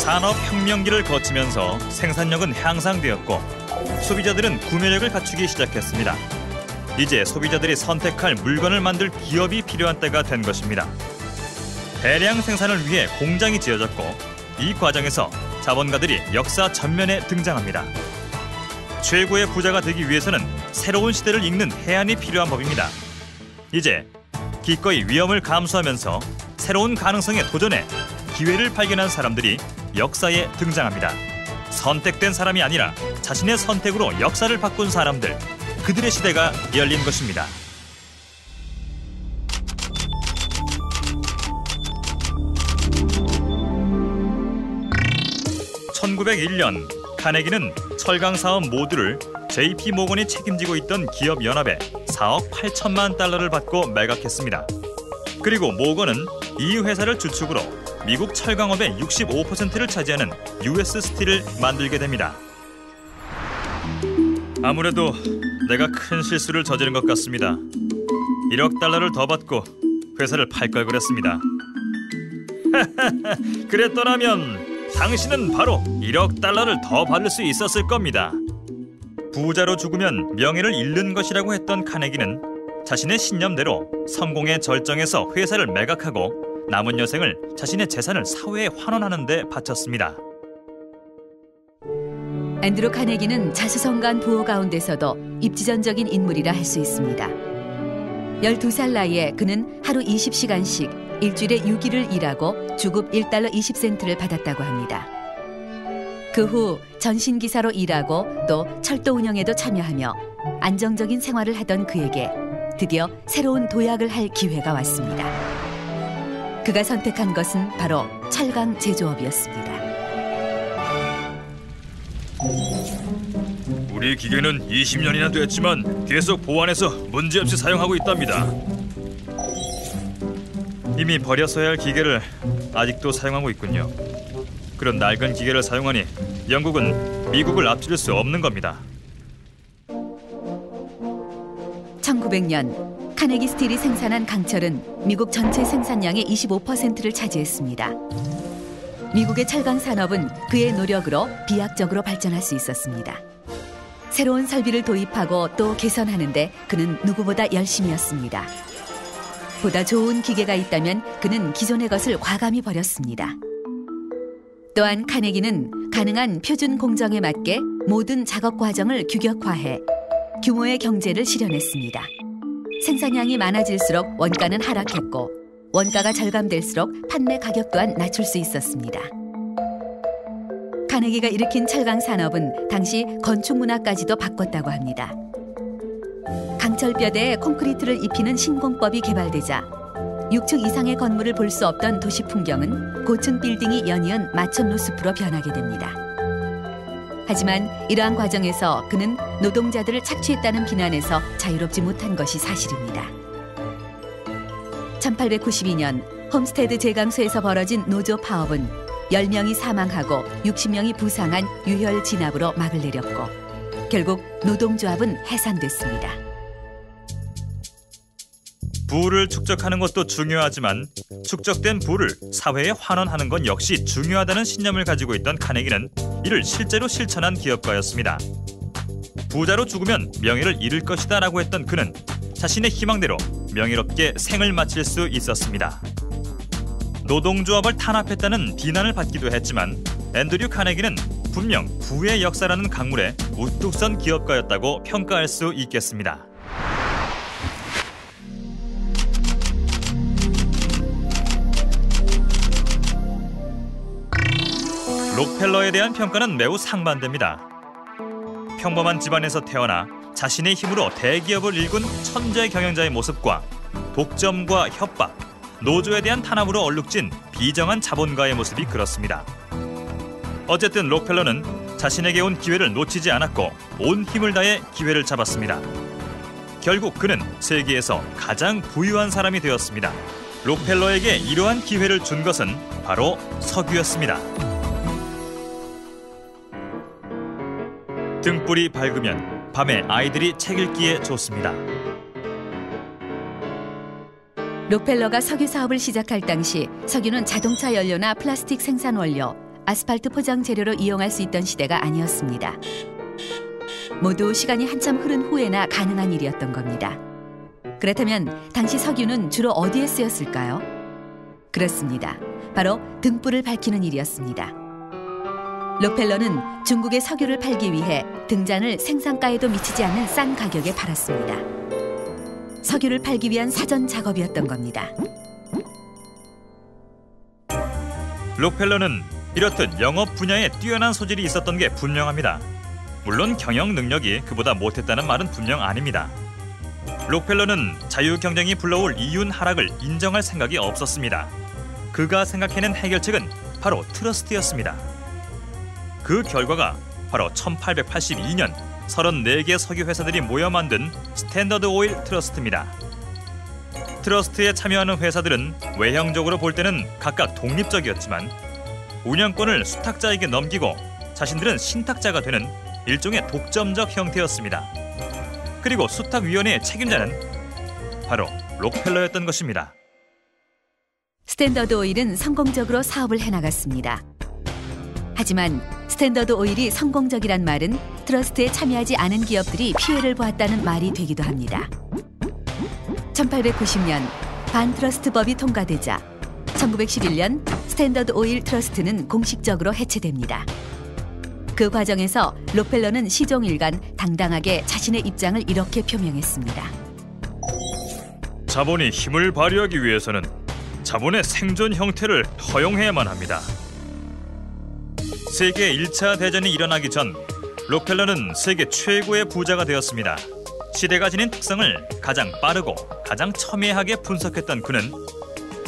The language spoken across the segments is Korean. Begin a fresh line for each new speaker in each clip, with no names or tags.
산업혁명기를 거치면서 생산력은 향상되었고 소비자들은 구매력을 갖추기 시작했습니다. 이제 소비자들이 선택할 물건을 만들 기업이 필요한 때가 된 것입니다. 대량 생산을 위해 공장이 지어졌고 이 과정에서 자본가들이 역사 전면에 등장합니다. 최고의 부자가 되기 위해서는 새로운 시대를 읽는 해안이 필요한 법입니다. 이제 기꺼이 위험을 감수하면서 새로운 가능성에 도전해 기회를 발견한 사람들이 역사에 등장합니다. 선택된 사람이 아니라 자신의 선택으로 역사를 바꾼 사람들, 그들의 시대가 열린 것입니다. (1901년) 카네기는 철강 사업 모두를 JP 모건이 책임지고 있던 기업 연합에 4억 8천만 달러를 받고 매각했습니다. 그리고 모건은 이 회사를 주축으로 미국 철강업의 65%를 차지하는 US 스틸을 만들게 됩니다. 아무래도 내가 큰 실수를 저지른 것 같습니다. 1억 달러를 더 받고 회사를 팔 걸 그랬습니다. 그랬더라면 당신은 바로 1억 달러를 더 받을 수 있었을 겁니다. 부자로 죽으면 명예를 잃는 것이라고 했던 카네기는 자신의 신념대로 성공의 절정에서 회사를 매각하고 남은 여생을 자신의 재산을 사회에 환원하는 데 바쳤습니다.
앤드루 카네기는 자수성가한 부호 가운데서도 입지전적인 인물이라 할 수 있습니다. 12살 나이에 그는 하루 20시간씩 일주일에 6일을 일하고 주급 1달러 20센트를 받았다고 합니다. 그 후 전신기사로 일하고 또 철도 운영에도 참여하며 안정적인 생활을 하던 그에게 드디어 새로운 도약을 할 기회가 왔습니다. 그가 선택한 것은 바로 철강 제조업이었습니다.
우리 기계는 20년이나 됐지만 계속 보완해서 문제없이 사용하고 있답니다. 이미 버렸어야 할 기계를 아직도 사용하고 있군요. 그런 낡은 기계를 사용하니 영국은 미국을 앞지를 수 없는 겁니다.
1900년 카네기 스틸이 생산한 강철은 미국 전체 생산량의 25%를 차지했습니다. 미국의 철강 산업은 그의 노력으로 비약적으로 발전할 수 있었습니다. 새로운 설비를 도입하고 또 개선하는데 그는 누구보다 열심이었습니다. 보다 좋은 기계가 있다면 그는 기존의 것을 과감히 버렸습니다. 또한 카네기는 가능한 표준 공정에 맞게 모든 작업 과정을 규격화해 규모의 경제를 실현했습니다. 생산량이 많아질수록 원가는 하락했고 원가가 절감될수록 판매 가격 또한 낮출 수 있었습니다. 카네기가 일으킨 철강 산업은 당시 건축 문화까지도 바꿨다고 합니다. 강철뼈대에 콘크리트를 입히는 신공법이 개발되자 6층 이상의 건물을 볼 수 없던 도시 풍경은 고층 빌딩이 연이은 마천루 숲으로 변하게 됩니다. 하지만 이러한 과정에서 그는 노동자들을 착취했다는 비난에서 자유롭지 못한 것이 사실입니다. 1892년 홈스테드 제강소에서 벌어진 노조 파업은 10명이 사망하고 60명이 부상한 유혈 진압으로 막을 내렸고 결국 노동조합은 해산됐습니다.
부를 축적하는 것도 중요하지만 축적된 부를 사회에 환원하는 건 역시 중요하다는 신념을 가지고 있던 카네기는 이를 실제로 실천한 기업가였습니다. 부자로 죽으면 명예를 잃을 것이다 라고 했던 그는 자신의 희망대로 명예롭게 생을 마칠 수 있었습니다. 노동조합을 탄압했다는 비난을 받기도 했지만 앤드류 카네기는 분명 부의 역사라는 강물에 우뚝 선 기업가였다고 평가할 수 있겠습니다. 록펠러에 대한 평가는 매우 상반됩니다. 평범한 집안에서 태어나 자신의 힘으로 대기업을 일군 천재 경영자의 모습과 독점과 협박, 노조에 대한 탄압으로 얼룩진 비정한 자본가의 모습이 그렇습니다. 어쨌든 록펠러는 자신에게 온 기회를 놓치지 않았고 온 힘을 다해 기회를 잡았습니다. 결국 그는 세계에서 가장 부유한 사람이 되었습니다. 록펠러에게 이러한 기회를 준 것은 바로 석유였습니다. 등불이 밝으면 밤에 아이들이 책 읽기에 좋습니다.
록펠러가 석유 사업을 시작할 당시 석유는 자동차 연료나 플라스틱 생산 원료, 아스팔트 포장 재료로 이용할 수 있던 시대가 아니었습니다. 모두 시간이 한참 흐른 후에나 가능한 일이었던 겁니다. 그렇다면 당시 석유는 주로 어디에 쓰였을까요? 그렇습니다. 바로 등불을 밝히는 일이었습니다. 록펠러는 중국에 석유를 팔기 위해 등잔을 생산가에도 미치지 않는 싼 가격에 팔았습니다. 석유를 팔기 위한 사전 작업이었던 겁니다.
록펠러는 이렇듯 영업 분야에 뛰어난 소질이 있었던 게 분명합니다. 물론 경영 능력이 그보다 못했다는 말은 분명 아닙니다. 록펠러는 자유 경쟁이 불러올 이윤 하락을 인정할 생각이 없었습니다. 그가 생각해낸 해결책은 바로 트러스트였습니다. 그 결과가 바로 1882년 34개 석유 회사들이 모여 만든 스탠더드 오일 트러스트입니다. 트러스트에 참여하는 회사들은 외형적으로 볼 때는 각각 독립적이었지만 운영권을 수탁자에게 넘기고 자신들은 신탁자가 되는 일종의 독점적 형태였습니다. 그리고 수탁위원회의 책임자는 바로 록펠러였던 것입니다.
스탠더드 오일은 성공적으로 사업을 해나갔습니다. 하지만 스탠더드 오일이 성공적이란 말은 트러스트에 참여하지 않은 기업들이 피해를 보았다는 말이 되기도 합니다. 1890년 반트러스트법이 통과되자 1911년 스탠더드 오일 트러스트는 공식적으로 해체됩니다. 그 과정에서 록펠러는 시종일관 당당하게 자신의 입장을 이렇게 표명했습니다.
자본이 힘을 발휘하기 위해서는 자본의 생존 형태를 허용해야만 합니다. 세계 1차 대전이 일어나기 전 록펠러는 세계 최고의 부자가 되었습니다. 시대가 지닌 특성을 가장 빠르고 가장 첨예하게 분석했던 그는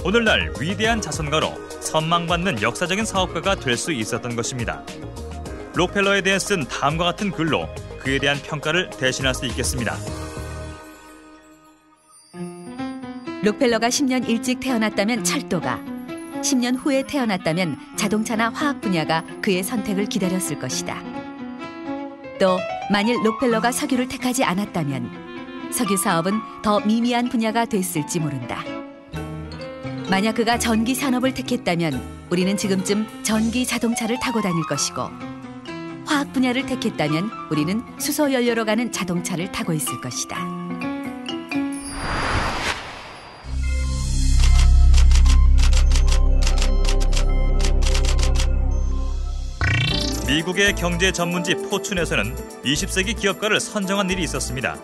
오늘날 위대한 자선가로 선망받는 역사적인 사업가가 될 수 있었던 것입니다. 록펠러에 대해 쓴 다음과 같은 글로 그에 대한 평가를 대신할 수 있겠습니다.
록펠러가 10년 일찍 태어났다면 철도가, 10년 후에 태어났다면 자동차나 화학 분야가 그의 선택을 기다렸을 것이다. 또 만일 록펠러가 석유를 택하지 않았다면 석유 사업은 더 미미한 분야가 됐을지 모른다. 만약 그가 전기 산업을 택했다면 우리는 지금쯤 전기 자동차를 타고 다닐 것이고, 화학 분야를 택했다면 우리는 수소 연료로 가는 자동차를 타고 있을 것이다.
미국의 경제 전문지 포춘에서는 20세기 기업가를 선정한 일이 있었습니다.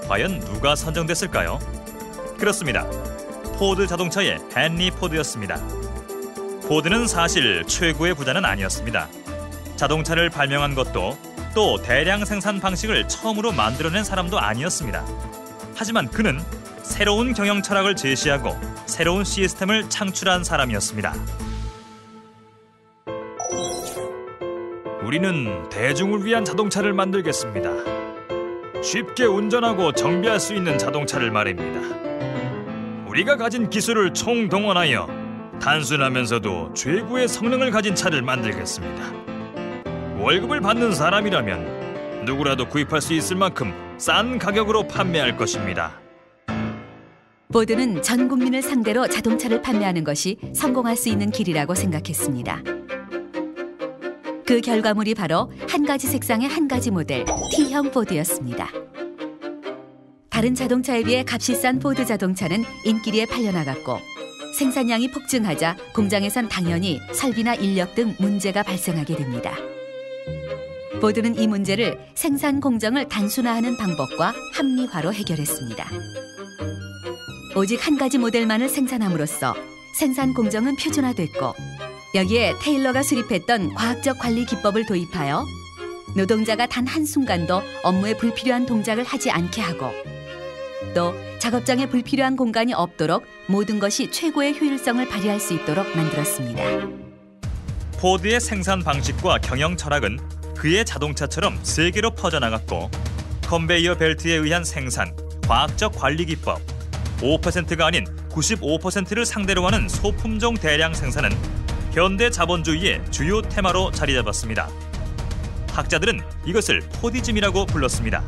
과연 누가 선정됐을까요? 그렇습니다. 포드 자동차의 헨리 포드였습니다. 포드는 사실 최고의 부자는 아니었습니다. 자동차를 발명한 것도 또 대량 생산 방식을 처음으로 만들어낸 사람도 아니었습니다. 하지만 그는 새로운 경영 철학을 제시하고 새로운 시스템을 창출한 사람이었습니다. 우리는 대중을 위한 자동차를 만들겠습니다. 쉽게 운전하고 정비할 수 있는 자동차를 말입니다. 우리가 가진 기술을 총동원하여 단순하면서도 최고의 성능을 가진 차를 만들겠습니다. 월급을 받는 사람이라면 누구라도 구입할 수 있을 만큼 싼 가격으로 판매할 것입니다.
포드는 전 국민을 상대로 자동차를 판매하는 것이 성공할 수 있는 길이라고 생각했습니다. 그 결과물이 바로 한 가지 색상의 한 가지 모델 T형 포드였습니다. 다른 자동차에 비해 값이 싼 포드 자동차는 인기리에 팔려나갔고, 생산량이 폭증하자 공장에선 당연히 설비나 인력 등 문제가 발생하게 됩니다. 포드는 이 문제를 생산 공정을 단순화하는 방법과 합리화로 해결했습니다. 오직 한 가지 모델만을 생산함으로써 생산 공정은 표준화됐고, 여기에 테일러가 수립했던 과학적 관리 기법을 도입하여 노동자가 단 한순간도 업무에 불필요한 동작을 하지 않게 하고, 또 작업장에 불필요한 공간이 없도록 모든 것이 최고의 효율성을 발휘할 수 있도록 만들었습니다.
포드의 생산 방식과 경영 철학은 그의 자동차처럼 세계로 퍼져나갔고, 컨베이어 벨트에 의한 생산, 과학적 관리 기법, 5%가 아닌 95%를 상대로 하는 소품종 대량 생산은 현대 자본주의의 주요 테마로 자리 잡았습니다. 학자들은 이것을 포디즘이라고 불렀습니다.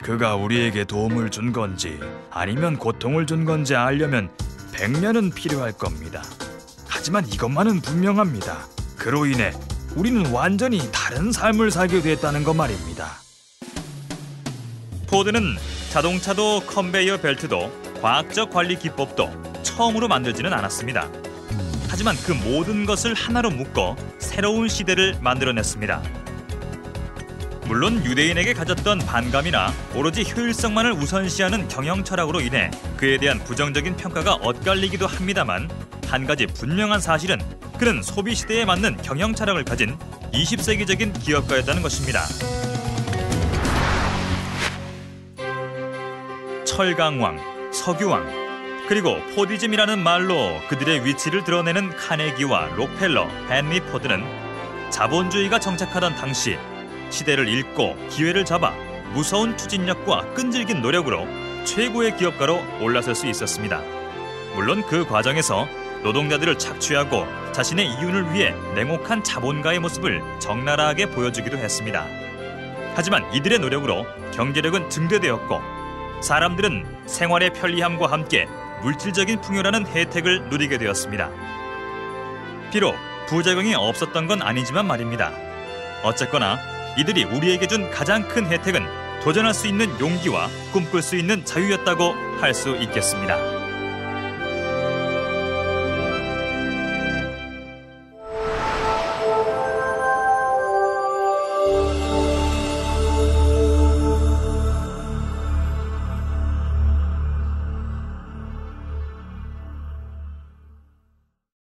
그가 우리에게 도움을 준 건지 아니면 고통을 준 건지 알려면 100년은 필요할 겁니다.
하지만 이것만은 분명합니다. 그로 인해 우리는 완전히 다른 삶을 살게 됐다는 것 말입니다.
포드는 자동차도 컨베이어 벨트도 과학적 관리 기법도 처음으로 만들지는 않았습니다. 하지만 그 모든 것을 하나로 묶어 새로운 시대를 만들어냈습니다. 물론 유대인에게 가졌던 반감이나 오로지 효율성만을 우선시하는 경영 철학으로 인해 그에 대한 부정적인 평가가 엇갈리기도 합니다만, 한 가지 분명한 사실은 그는 소비 시대에 맞는 경영 철학을 가진 20세기적인 기업가였다는 것입니다. 철강왕, 석유왕, 그리고 포디즘이라는 말로 그들의 위치를 드러내는 카네기와 록펠러, 헨리 포드는 자본주의가 정착하던 당시 시대를 읽고 기회를 잡아 무서운 추진력과 끈질긴 노력으로 최고의 기업가로 올라설 수 있었습니다. 물론 그 과정에서 노동자들을 착취하고 자신의 이윤을 위해 냉혹한 자본가의 모습을 적나라하게 보여주기도 했습니다. 하지만 이들의 노력으로 경제력은 증대되었고 사람들은 생활의 편리함과 함께 물질적인 풍요라는 혜택을 누리게 되었습니다. 비록 부작용이 없었던 건 아니지만 말입니다. 어쨌거나 이들이 우리에게 준 가장 큰 혜택은 도전할 수 있는 용기와 꿈꿀 수 있는 자유였다고 할 수 있겠습니다.